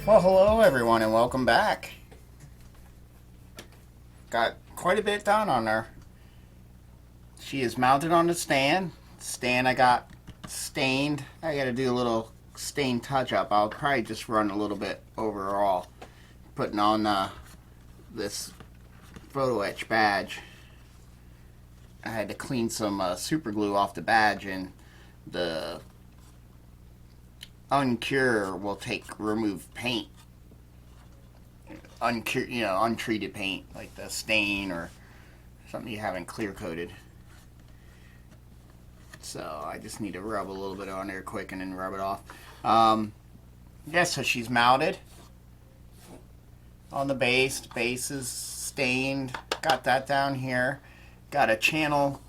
Well, hello everyone and welcome back. Got quite a bit done on her. She is mounted on the stand. Stand I got stained. I got to do a little stain touch up. I'll probably just run a little bit overall. Putting on this photo etch badge. I had to clean some super glue off the badge, and the uncure will remove paint, untreated paint like the stain or something you haven't clear coated. So I just need to rub a little bit on there quick and then rub it off. So she's mounted on the base. The base is stained. Got that down here. Got a channel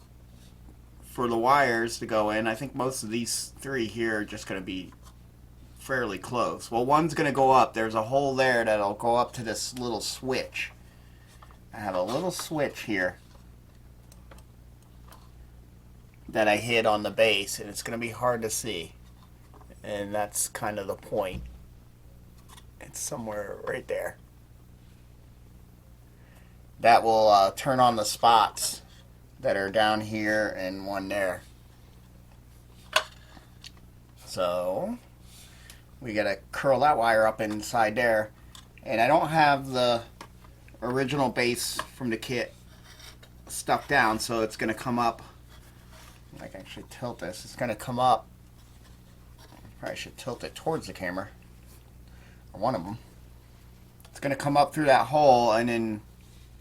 for the wires to go in. I think most of these three here are just going to be fairly close. Well, one's going to go up. There's a hole there that'll go up to this little switch. I have a little switch here that I hid on the base, and it's going to be hard to see. And that's kind of the point. It's somewhere right there. That will turn on the spots that are down here and one there. So we got to curl that wire up inside there. And I don't have the original base from the kit stuck down, so it's going to come up. I can actually tilt this. It's going to come up. Probably should tilt it towards the camera. Or one of them. It's going to come up through that hole, and then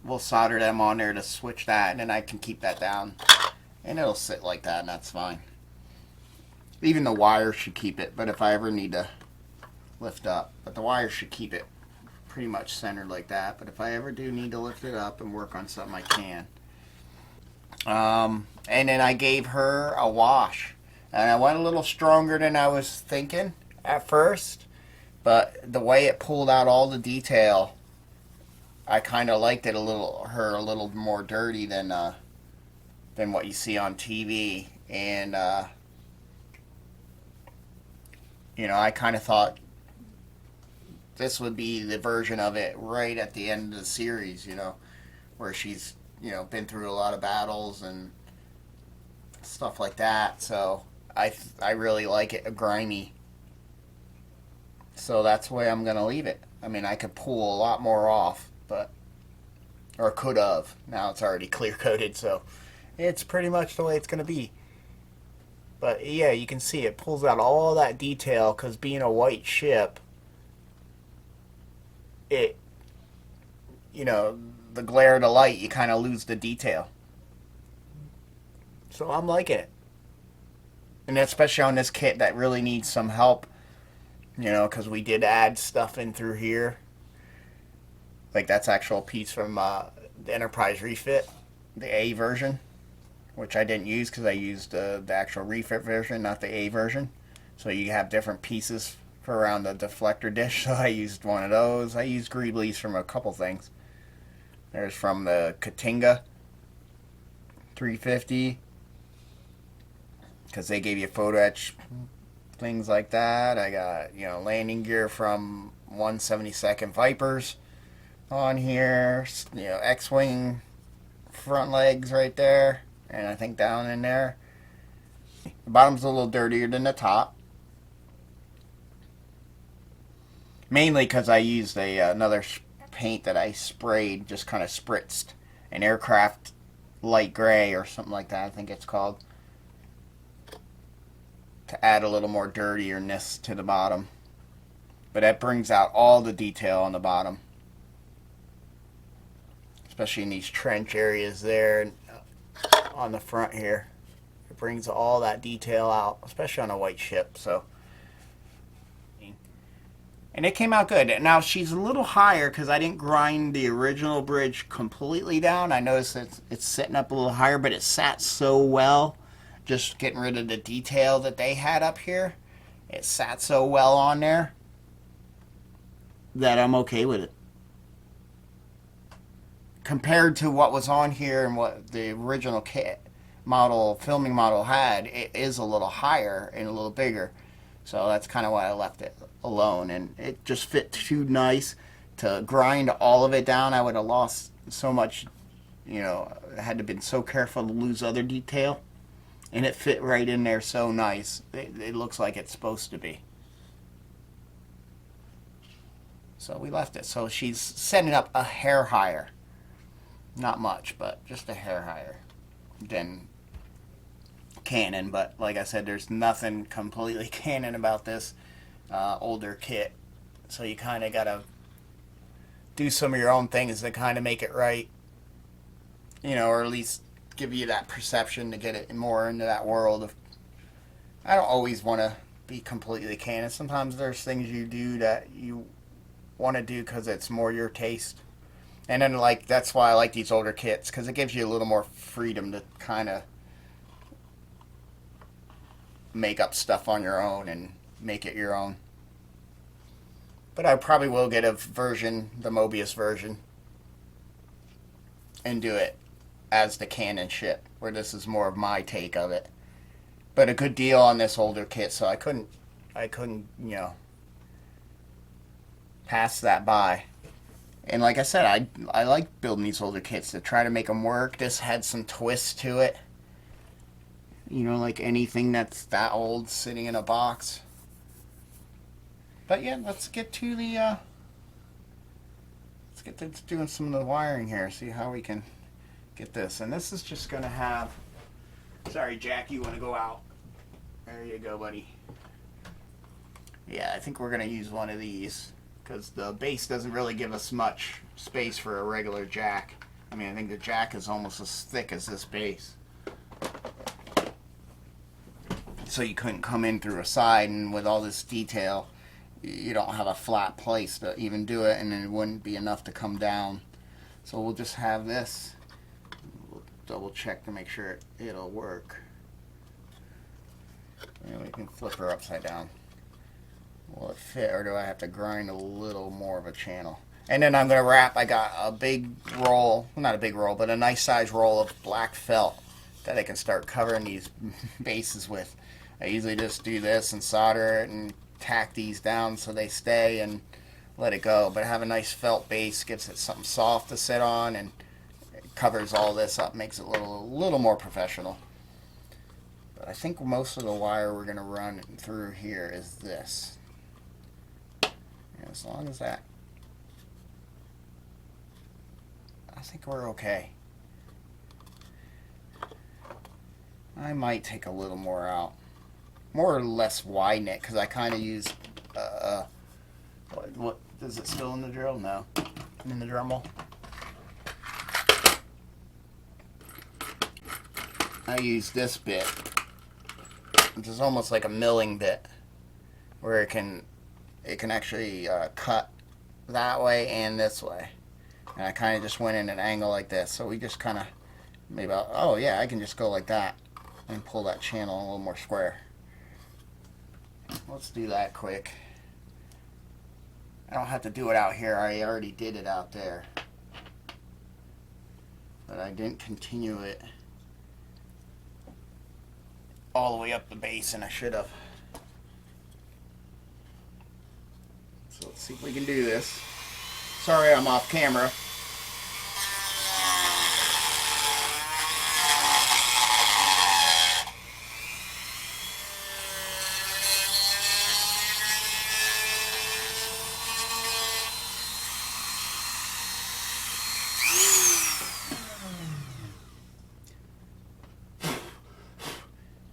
we'll solder them on there to switch that, and then I can keep that down. And it'll sit like that, and that's fine. Even the wire should keep it, but if I ever need to lift up. But the wire should keep it pretty much centered like that. But if I ever do need to lift it up and work on something, I can. And then I gave her a wash. And I went a little stronger than I was thinking at first. But the way it pulled out all the detail, I kind of liked it a little more dirty than what you see on TV. And I kind of thought this would be the version of it right at the end of the series, where she's been through a lot of battles and stuff like that. So I really like it grimy. So that's the way I'm gonna leave it. I mean, I could pull a lot more off, or could have. Now it's already clear coated, so it's pretty much the way it's gonna be. But yeah, you can see it pulls out all that detail, because being a white ship, the glare of the light, you kind of lose the detail. So I'm liking it. And especially on this kit that really needs some help, because we did add stuff in through here. Like that's actual piece from the Enterprise refit, the A version, which I didn't use because I used the actual refit version, not the A version. So you have different pieces for around the deflector dish, so I used one of those. I used greeblies from a couple things. There's from the Katinga 350, because they gave you photo etch things like that. I got landing gear from 1/72 Vipers on here. X-wing front legs right there, and I think down in there. The bottom's a little dirtier than the top. Mainly because I used another paint that I sprayed, just kind of spritzed. An aircraft light gray or something like that, I think it's called. To add a little more dirtiness to the bottom. But that brings out all the detail on the bottom. Especially in these trench areas there on the front here. It brings all that detail out, especially on a white ship. And it came out good. Now she's a little higher because I didn't grind the original bridge completely down. I noticed it's sitting up a little higher, but it sat so well. Just getting rid of the detail that they had up here. It sat so well on there that I'm okay with it. Compared to what was on here and what the original kit filming model had, it is a little higher and a little bigger. So that's kind of why I left it alone, and it just fit too nice to grind all of it down. I would have lost so much, you know, I had to been so careful to lose other detail, and it fit right in there so nice. It looks like it's supposed to be. So we left it. So she's setting up a hair higher. Not much, but just a hair higher than canon. But like I said, there's nothing completely canon about this older kit. So you kind of got to do some of your own things to kind of make it right. You know, or at least give you that perception to get it more into that world of. I don't always want to be completely canon. Sometimes there's things you do that you want to do because it's more your taste. And then, like, that's why I like these older kits, because it gives you a little more freedom to kind of make up stuff on your own and make it your own. But I probably will get a version, the Mobius version, and do it as the canon shit, where this is more of my take of it. But a good deal on this older kit, so I couldn't, you know, pass that by. And like I said, I like building these older kits to try to make them work. This had some twist to it. You know, like anything that's that old sitting in a box. But yeah, let's get to the, let's get to doing some of the wiring here. See how we can get this. And this is just going to have, sorry Jack, you want to go out. There you go, buddy. Yeah, I think we're going to use one of these, because the base doesn't really give us much space for a regular jack. I mean, I think the jack is almost as thick as this base. So you couldn't come in through a side, and with all this detail, you don't have a flat place to even do it, and then it wouldn't be enough to come down. So we'll just have this. We'll double check to make sure it'll work. And we can flip her upside down. Will it fit, or do I have to grind a little more of a channel? And then I'm going to wrap, I got a big roll, well, not a big roll, but a nice size roll of black felt that I can start covering these bases with. I usually just do this and solder it and tack these down so they stay and let it go. But I have a nice felt base, gives it something soft to sit on, and it covers all this up, makes it a little more professional. But I think most of the wire we're going to run through here is this. As long as that, I think we're okay. I might take a little more out, more or less widen it, because I kind of use what is it still in the drill? No, in the Dremel. I use this bit, which is almost like a milling bit, where it can actually cut that way and this way. And I kind of just went in an angle like this. So we just kind of, maybe, oh yeah, I can just go like that and pull that channel a little more square. Let's do that quick. I don't have to do it out here. I already did it out there. But I didn't continue it all the way up the base, and I should have. So let's see if we can do this. Sorry I'm off camera.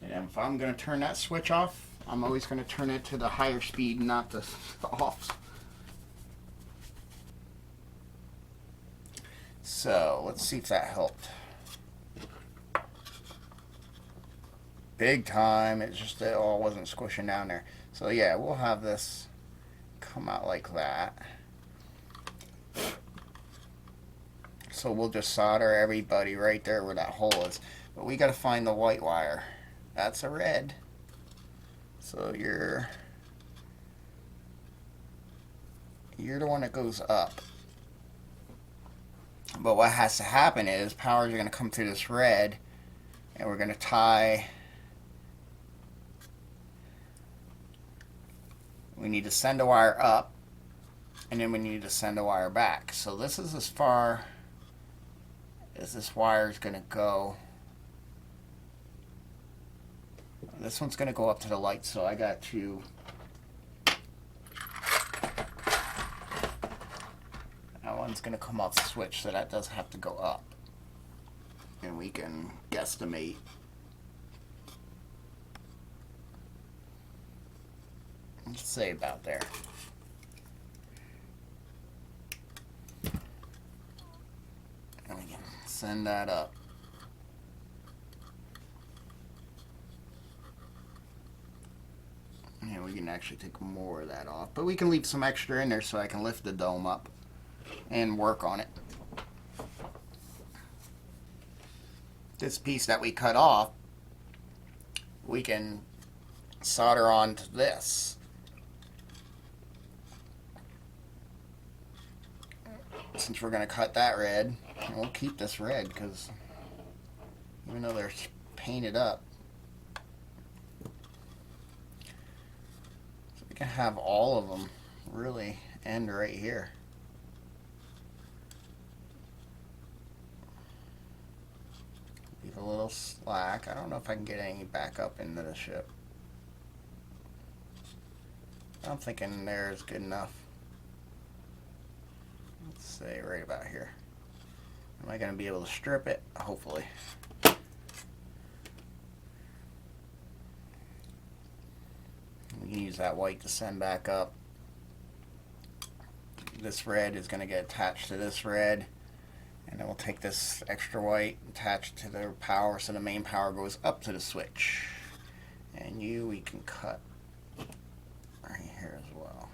And if I'm going to turn that switch off, I'm always going to turn it to the higher speed, not the off. So let's see if that helped. Big time. It's just it all wasn't squishing down there. So yeah, we'll have this come out like that. So we'll just solder everybody right there where that hole is. But we got to find the white wire. That's a red. So you're the one that goes up. But what has to happen is powers are going to come through this red, and we're going to tie We need to send a wire up, and then we need to send a wire back. So this is as far as this wire is going to go. This one's going to go up to the light, so I got to that one's going to come off the switch, so that does have to go up. And we can guesstimate. Let's say about there. And we can send that up. And we can actually take more of that off. But we can leave some extra in there so I can lift the dome up and work on it. This piece that we cut off, we can solder onto this. Since we're going to cut that red, and we'll keep this red because even though they're painted up, so we can have all of them really end right here. Leave a little slack. I don't know if I can get any back up into the ship. I'm thinking there is good enough. Let's say right about here. Am I going to be able to strip it? Hopefully. We can use that white to send back up. This red is going to get attached to this red. And then we'll take this extra white, attach it to the power so the main power goes up to the switch. And we can cut right here as well.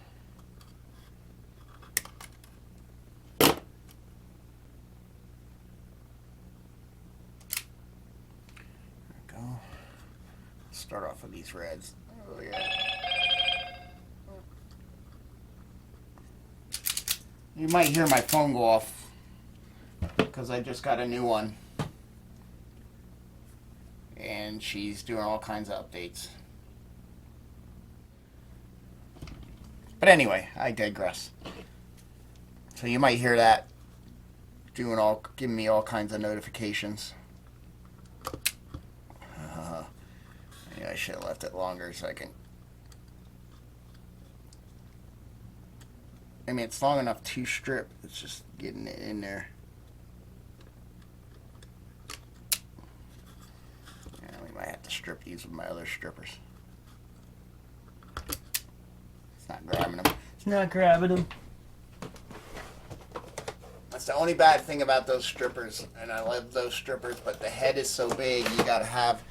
There we go. Start off with these reds. Oh yeah. You might hear my phone go off because I just got a new one. And she's doing all kinds of updates. But anyway, I digress. So you might hear that giving me all kinds of notifications. Yeah, I should have left it longer so I can. I mean, it's long enough to strip. It's just getting it in there. Yeah, we might have to strip these with my other strippers. It's not grabbing them. It's not grabbing them. That's the only bad thing about those strippers, and I love those strippers, but the head is so big, you gotta have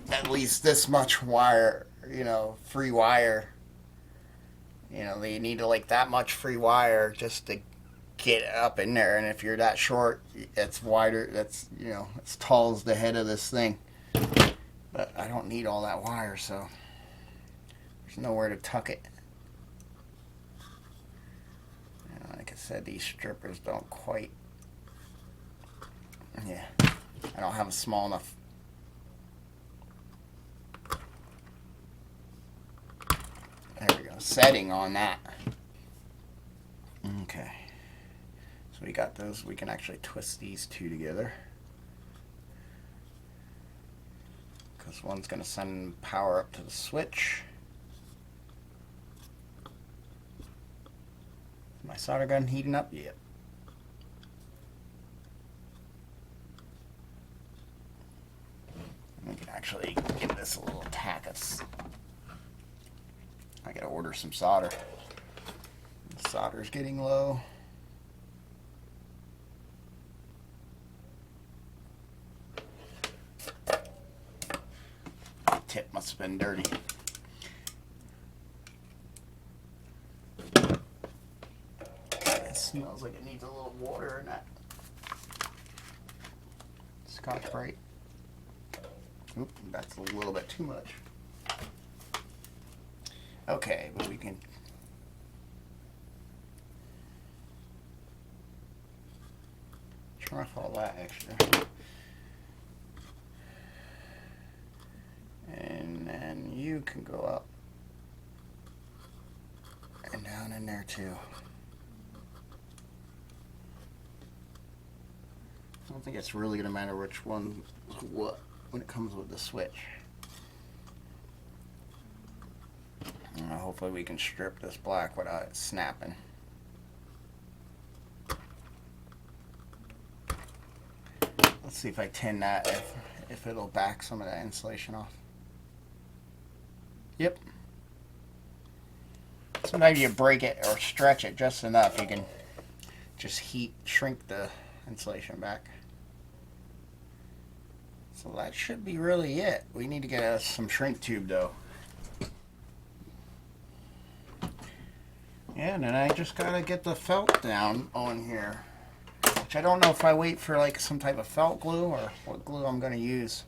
at least this much wire, free wire. You need to like that much free wire just to get up in there, and if you're that short, it's wider, that's, as tall as the head of this thing. But I don't need all that wire, so there's nowhere to tuck it. Like I said, these strippers don't quite, I don't have a small enough. There we go, setting on that. Okay, so we got those. We can actually twist these two together because one's going to send power up to the switch. My solder gun heating up yet? We can actually give this a little tack. I gotta order some solder. The solder's getting low. The tip must have been dirty. Smells like it needs a little water in that. Scotch-Brite. Oop, that's a little bit too much. Okay, but we can turn off all that extra. And then you can go up. in there too. I don't think it's really going to matter which one is what when it comes with the switch. Hopefully we can strip this black without it snapping. Let's see if I tin that, if it'll back some of that insulation off. Yep. Sometimes you break it or stretch it just enough, you can just shrink the insulation back. So that should be really it. We need to get us some shrink tube though. Yeah, and then I just gotta get the felt down on here. Which I don't know if I wait for like some type of felt glue or what glue I'm gonna use.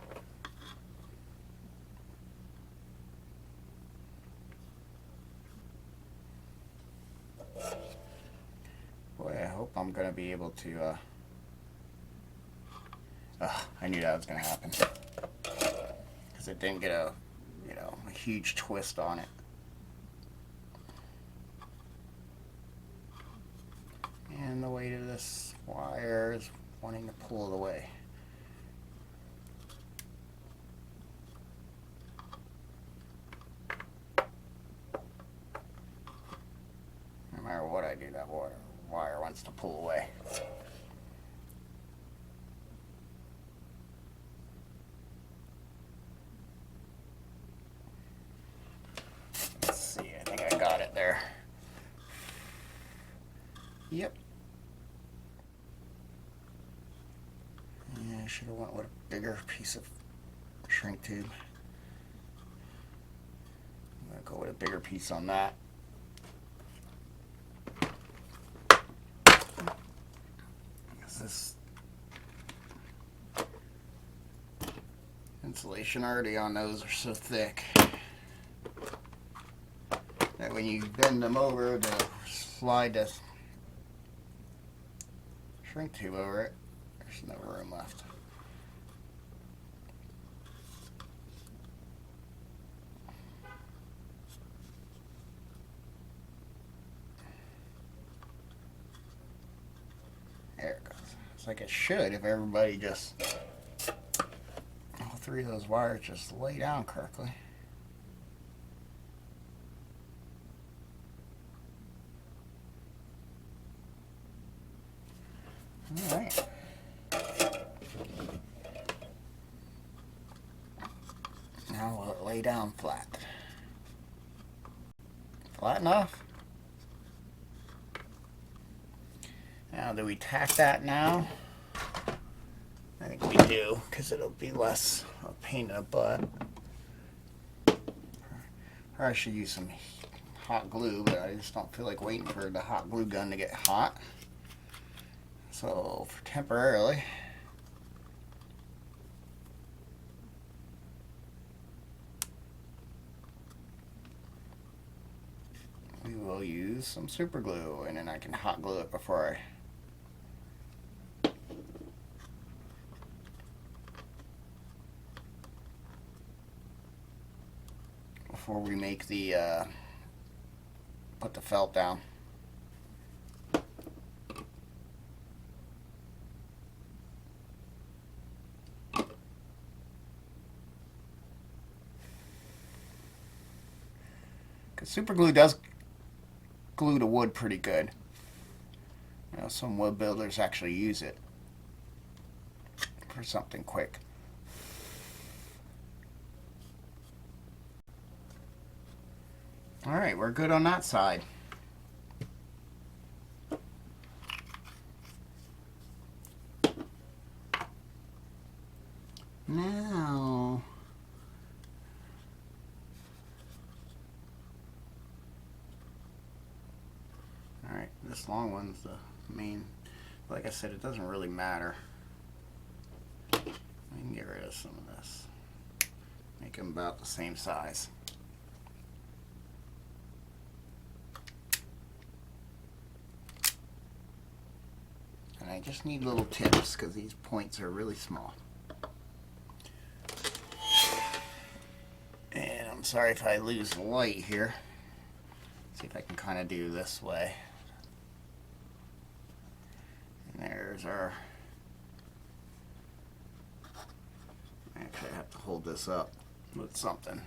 Boy, I hope I'm gonna be able to I knew that was gonna happen. Because it didn't get a huge twist on it. And the weight of this wire is wanting to pull it away. No matter what I do, that wire wants to pull away. Let's see, I think I got it there. Yep. Yeah, I should have went with a bigger piece of shrink tube. I'm going to go with a bigger piece on that. This insulation already on those are so thick that when you bend them over to slide the shrink tube over it, there's no room left. There it goes. It's like it should if everybody just, all three of those wires just lay down correctly. Alright. Now we'll lay down flat. Flat enough? Now, do we tack that now? I think we do, because it'll be less a pain in the butt. Or I should use some hot glue, but I just don't feel like waiting for the hot glue gun to get hot. So, for temporarily, we will use some super glue, and then I can hot glue it before we make the put the felt down. Because super glue does glue the wood pretty good. You know, some wood builders actually use it for something quick. Alright, we're good on that side. Now, alright, this long one's the main. Like I said, it doesn't really matter. I can get rid of some of this. Make them about the same size. And I just need little tips because these points are really small. And I'm sorry if I lose light here. See if I can kind of do this way. And there's our... Actually, I have to hold this up with something.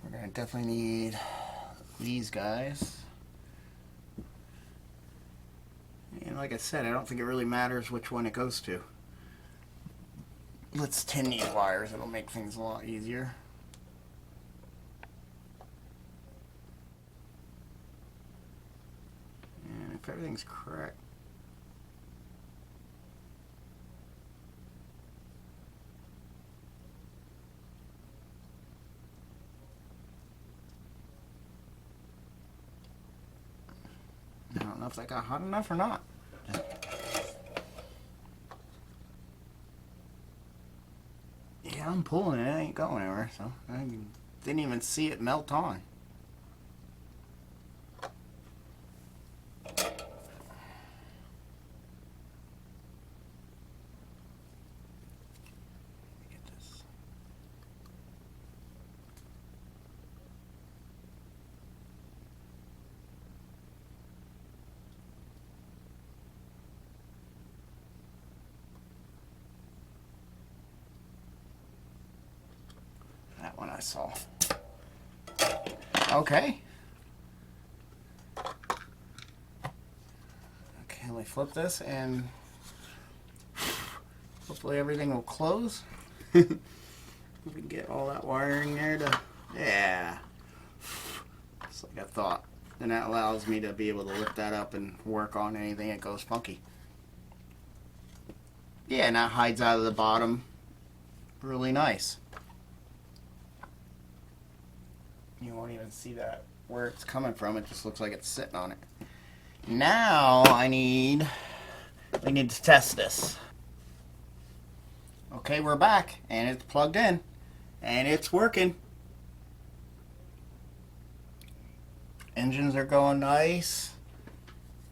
We're going to definitely need these guys. And like I said, I don't think it really matters which one it goes to. Let's tin these wires. It'll make things a lot easier. And if everything's correct. I don't know if that got hot enough or not. Yeah, I'm pulling it. It ain't going anywhere, so I didn't even see it melt on. Get this. That one I saw. Okay. Okay, let me flip this and hopefully everything will close. We can get all that wiring there to, yeah. Just like I thought. Then that allows me to be able to lift that up and work on anything that goes funky. Yeah, and that hides out of the bottom. Really nice. You won't even see that where it's coming from. It just looks like it's sitting on it. Now we need to test this. Okay, we're back and it's plugged in and it's working. Engines are going nice.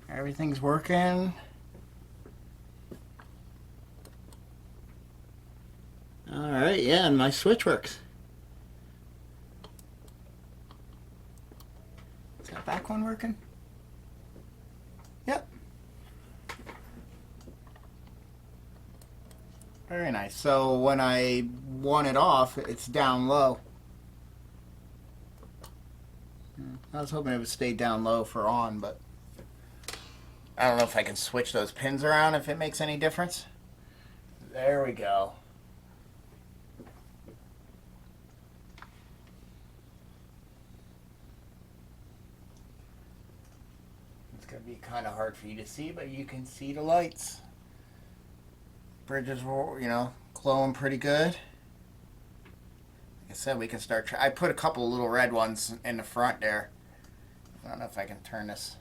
Everything's working. All right, yeah, and my switch works. Is that back one working? Yep. Very nice. So when I want it off, it's down low. I was hoping it would stay down low for on, but I don't know if I can switch those pins around if it makes any difference. There we go. It's going to be kind of hard for you to see, but you can see the lights. Bridges were, glowing pretty good. Like I said, we can start. I put a couple of little red ones in the front there. I don't know if I can turn this.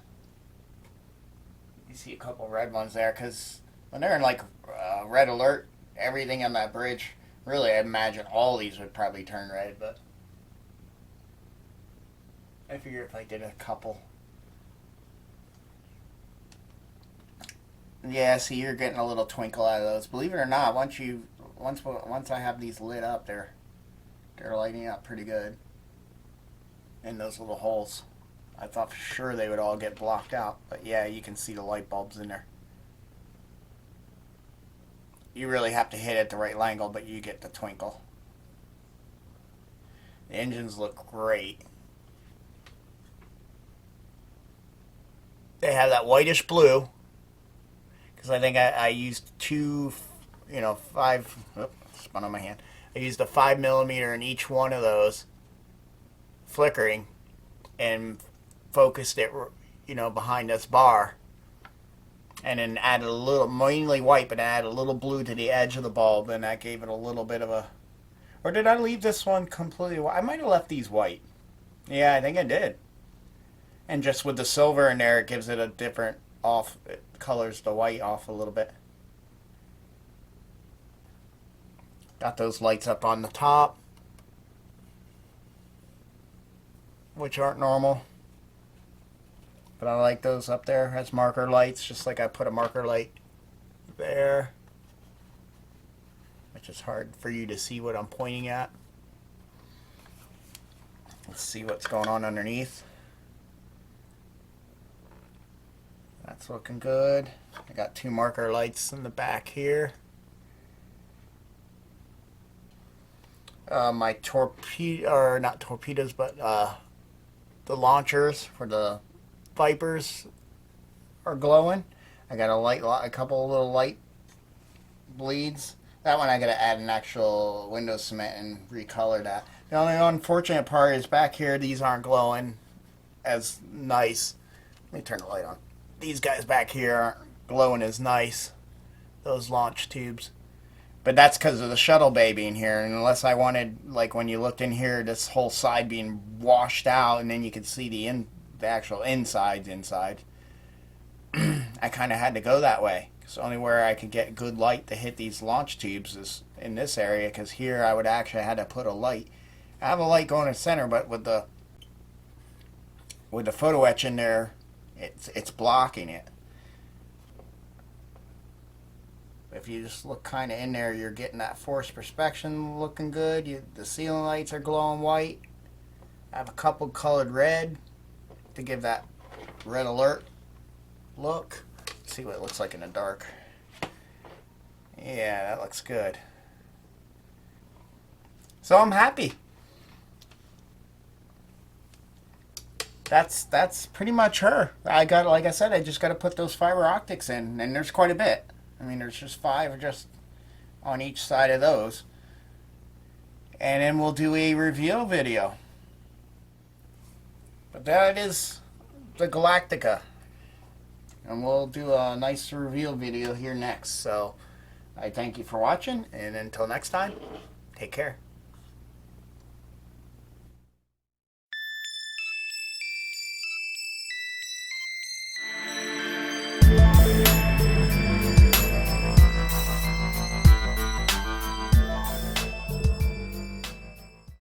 You see a couple of red ones there, because when they're in like red alert, everything on that bridge, really I imagine all these would probably turn red, but I figure if I did a couple. Yeah, see, you're getting a little twinkle out of those. Believe it or not, once I have these lit up, they're lighting up pretty good in those little holes. I thought for sure they would all get blocked out, but yeah, you can see the light bulbs in there. You really have to hit it at the right angle, but you get the twinkle. The engines look great. They have that whitish blue, because I think I used spun on my hand. I used a 5mm in each one of those, flickering, and focused it, behind this bar, and then added a little, mainly white, but added a little blue to the edge of the bulb, and that gave it a little bit of a. Or did I leave this one completely white? I might have left these white. Yeah, I think I did. And just with the silver in there, it gives it a different off. It colors the white off a little bit. Got those lights up on the top, which aren't normal. But I like those up there as marker lights, just like I put a marker light there, which is hard for you to see what I'm pointing at. Let's see what's going on underneath. That's looking good. I got 2 marker lights in the back here. My torpedo, or not torpedoes, but the launchers for the Vipers are glowing. I got a couple of little light bleeds. That one I gotta add an actual window cement and recolor that. The only unfortunate part is back here, these aren't glowing as nice. Let me turn the light on. These guys back here aren't glowing as nice, those launch tubes. But that's because of the shuttle bay being here. And unless I wanted, like when you looked in here, this whole side being washed out and then you could see the actual insides inside. I kind of had to go that way. Because the only where I could get good light to hit these launch tubes is in this area. Because here I would actually had to put a light. I have a light going in the center, but with the photo etch in there, it's blocking it. If you just look kind of in there, you're getting that forced perspection looking good. The ceiling lights are glowing white. I have a couple colored red to give that red alert look. Let's see what it looks like in the dark. Yeah, that looks good. So I'm happy. That's pretty much her. Like I said, I just got to put those fiber optics in, and there's quite a bit. I mean, there's just 5 just on each side of those. And then we'll do a reveal video. But that is the Galactica. And we'll do a nice reveal video here next. So I thank you for watching, and until next time, take care.